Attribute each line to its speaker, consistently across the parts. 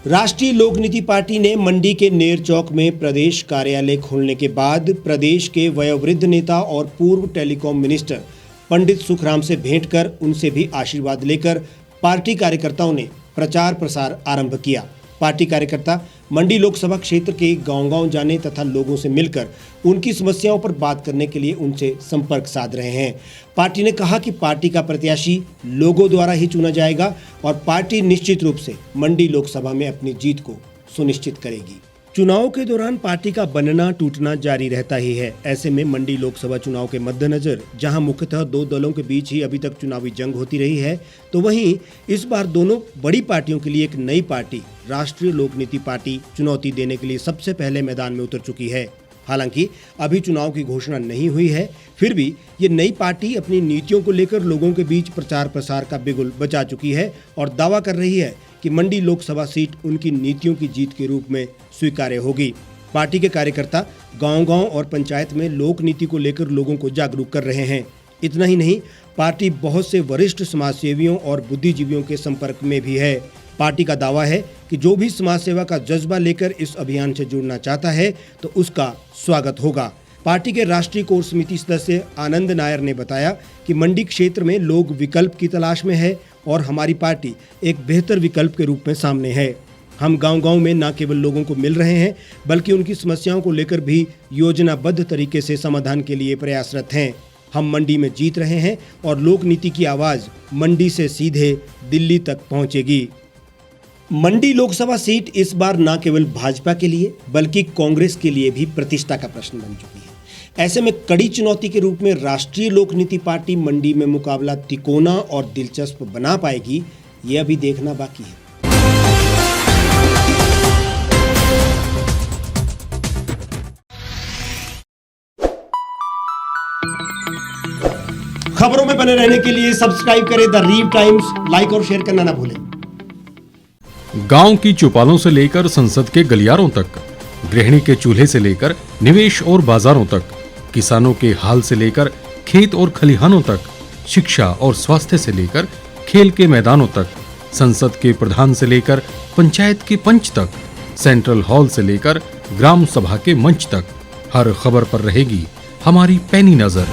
Speaker 1: राष्ट्रीय लोक नीति पार्टी ने मंडी के नेर चौक में प्रदेश कार्यालय खोलने के बाद प्रदेश के वयोवृद्ध नेता और पूर्व टेलीकॉम मिनिस्टर पंडित सुखराम से भेंट कर उनसे भी आशीर्वाद लेकर पार्टी कार्यकर्ताओं ने प्रचार प्रसार आरंभ किया। पार्टी कार्यकर्ता मंडी लोकसभा क्षेत्र के गांव-गांव जाने तथा लोगों से मिलकर उनकी समस्याओं पर बात करने के लिए उनसे संपर्क साध रहे हैं। पार्टी ने कहा कि पार्टी का प्रत्याशी लोगों द्वारा ही चुना जाएगा और पार्टी निश्चित रूप से मंडी लोकसभा में अपनी जीत को सुनिश्चित करेगी। चुनाव के दौरान पार्टी का बनना टूटना जारी रहता ही है। ऐसे में मंडी लोकसभा चुनाव के मद्देनजर जहां मुख्यतः दो दलों के बीच ही अभी तक चुनावी जंग होती रही है, तो वहीं इस बार दोनों बड़ी पार्टियों के लिए एक नई पार्टी राष्ट्रीय लोक नीति पार्टी चुनौती देने के लिए सबसे पहले मैदान में उतर चुकी है। हालांकि अभी चुनाव की घोषणा नहीं हुई है, फिर भी ये नई पार्टी अपनी नीतियों को लेकर लोगों के बीच प्रचार प्रसार का बिगुल बजा चुकी है और दावा कर रही है कि मंडी लोकसभा सीट उनकी नीतियों की जीत के रूप में स्वीकार्य होगी। पार्टी के कार्यकर्ता गांव-गांव और पंचायत में लोक नीति को लेकर लोगों को जागरूक कर रहे हैं। इतना ही नहीं, पार्टी बहुत से वरिष्ठ समाजसेवियों और बुद्धिजीवियों के संपर्क में भी है। पार्टी का दावा है कि जो भी समाज सेवा का जज्बा लेकर इस अभियान से जुड़ना चाहता है तो उसका स्वागत होगा। पार्टी के राष्ट्रीय कोर समिति सदस्य आनंद नायर ने बताया कि मंडी क्षेत्र में लोग विकल्प की तलाश में है और हमारी पार्टी एक बेहतर विकल्प के रूप में सामने है। हम गांव-गांव में न केवल लोगों को मिल रहे हैं बल्कि उनकी समस्याओं को लेकर भी योजनाबद्ध तरीके से समाधान के लिए प्रयासरत हैं। हम मंडी में जीत रहे हैं और लोक नीति की आवाज मंडी से सीधे दिल्ली तक पहुंचेगी। मंडी लोकसभा सीट इस बार न केवल भाजपा के लिए बल्कि कांग्रेस के लिए भी प्रतिष्ठा का प्रश्न बन चुकी है। ऐसे में कड़ी चुनौती के रूप में राष्ट्रीय लोक नीति पार्टी मंडी में मुकाबला तिकोना और दिलचस्प बना पाएगी, ये अभी देखना बाकी है। खबरों में बने रहने के लिए सब्सक्राइब करें द रीव टाइम्स, लाइक और शेयर करना ना भूलें।
Speaker 2: गांव की चौपालों से लेकर संसद के गलियारों तक, गृहिणी के चूल्हे से लेकर निवेश और बाजारों तक, किसानों के हाल से लेकर खेत और खलिहानों तक, शिक्षा और स्वास्थ्य से लेकर खेल के मैदानों तक, संसद के प्रधान से लेकर पंचायत के पंच तक, सेंट्रल हॉल से लेकर ग्राम सभा के मंच तक, हर खबर पर रहेगी हमारी पैनी नजर।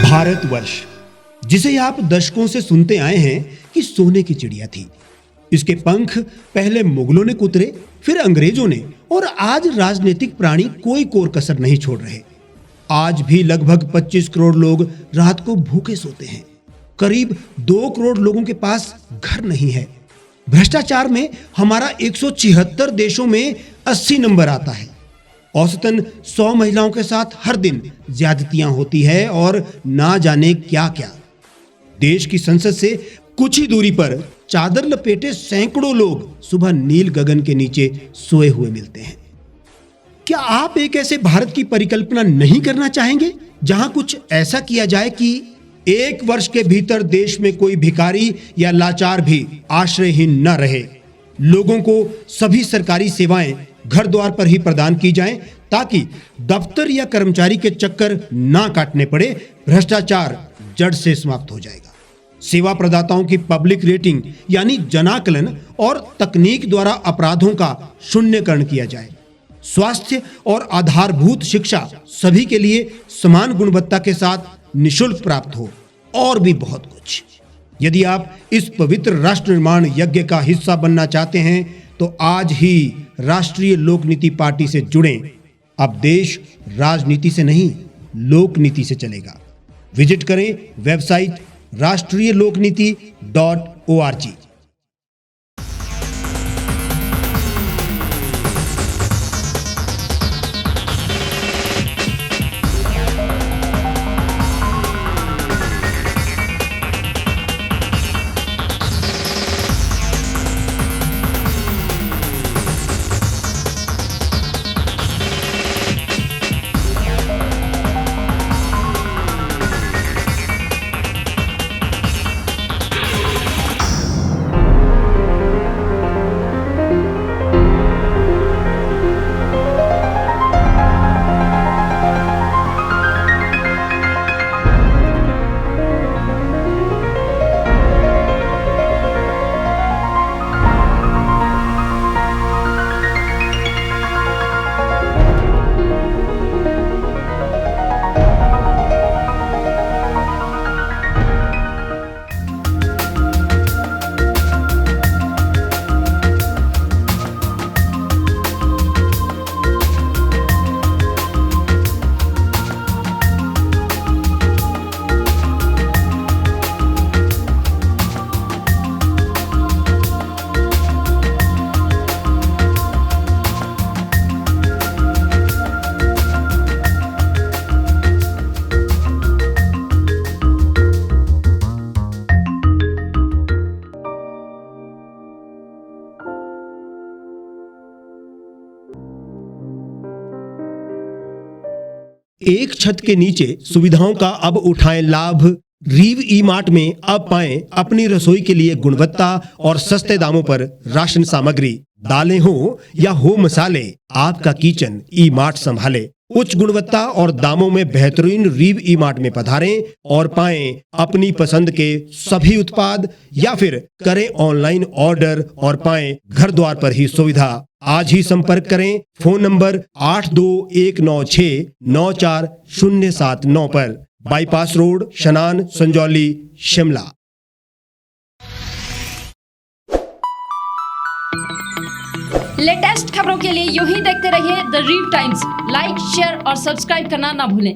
Speaker 1: भारतवर्ष, जिसे आप दशकों से सुनते आए हैं कि सोने की चिड़िया थी, इसके पंख पहले मुगलों ने कुतरे, फिर अंग्रेजों ने और आज राजनीतिक प्राणी कोई कोर कसर नहीं छोड़ रहे। आज भी लगभग 25 करोड़ लोग रात को भूखे सोते हैं। करीब 2 करोड़ लोगों के पास घर नहीं है। भ्रष्टाचार में हमारा 176 देशों में 80 नंबर आता है। औसतन 100 महिलाओं के साथ हर दिन ज्यादतियां होती है और ना जाने क्या क्या। देश की संसद से कुछ ही दूरी पर चादर लपेटे सैकड़ों लोग सुबह नील गगन के नीचे सोए हुए मिलते हैं। क्या आप एक ऐसे भारत की परिकल्पना नहीं करना चाहेंगे जहां कुछ ऐसा किया जाए कि 1 वर्ष के भीतर देश में कोई भिखारी या लाचार भी आश्रयहीन न रहे? लोगों को सभी सरकारी सेवाएं घर द्वार पर ही प्रदान की जाएं ताकि दफ्तर या कर्मचारी के चक्कर ना काटने पड़े। भ्रष्टाचार जड़ से समाप्त हो जाएगा। सेवा प्रदाताओं की पब्लिक रेटिंग यानी जनाकलन और तकनीक द्वारा अपराधों का शून्यकरण किया जाए। स्वास्थ्य और आधारभूत शिक्षा सभी के लिए समान गुणवत्ता के साथ निःशुल्क प्राप्त हो और भी बहुत कुछ। यदि आप इस पवित्र राष्ट्र निर्माण यज्ञ का हिस्सा बनना चाहते हैं तो आज ही राष्ट्रीय लोक नीति पार्टी से जुड़ें। अब देश राजनीति से नहीं, लोक नीति से चलेगा। विजिट करें वेबसाइट rashtriyalokniti.org। एक छत के नीचे सुविधाओं का अब उठाएं लाभ। रीव ई मार्ट में अब पाएं अपनी रसोई के लिए गुणवत्ता और सस्ते दामों पर राशन सामग्री। दालें हो या हो मसाले, आपका किचन ई मार्ट संभाले। उच्च गुणवत्ता और दामों में बेहतरीन रीव ई मार्ट में पधारें और पाएं अपनी पसंद के सभी उत्पाद, या फिर करें ऑनलाइन ऑर्डर और पाएं घर द्वार पर ही सुविधा। आज ही संपर्क करें फोन नंबर 8219694079 पर, बाईपास रोड, शनान, संजौली, शिमला।
Speaker 3: लेटेस्ट खबरों के लिए यूं ही देखते रहिए द रीव टाइम्स। लाइक, शेयर और सब्सक्राइब करना ना भूलें।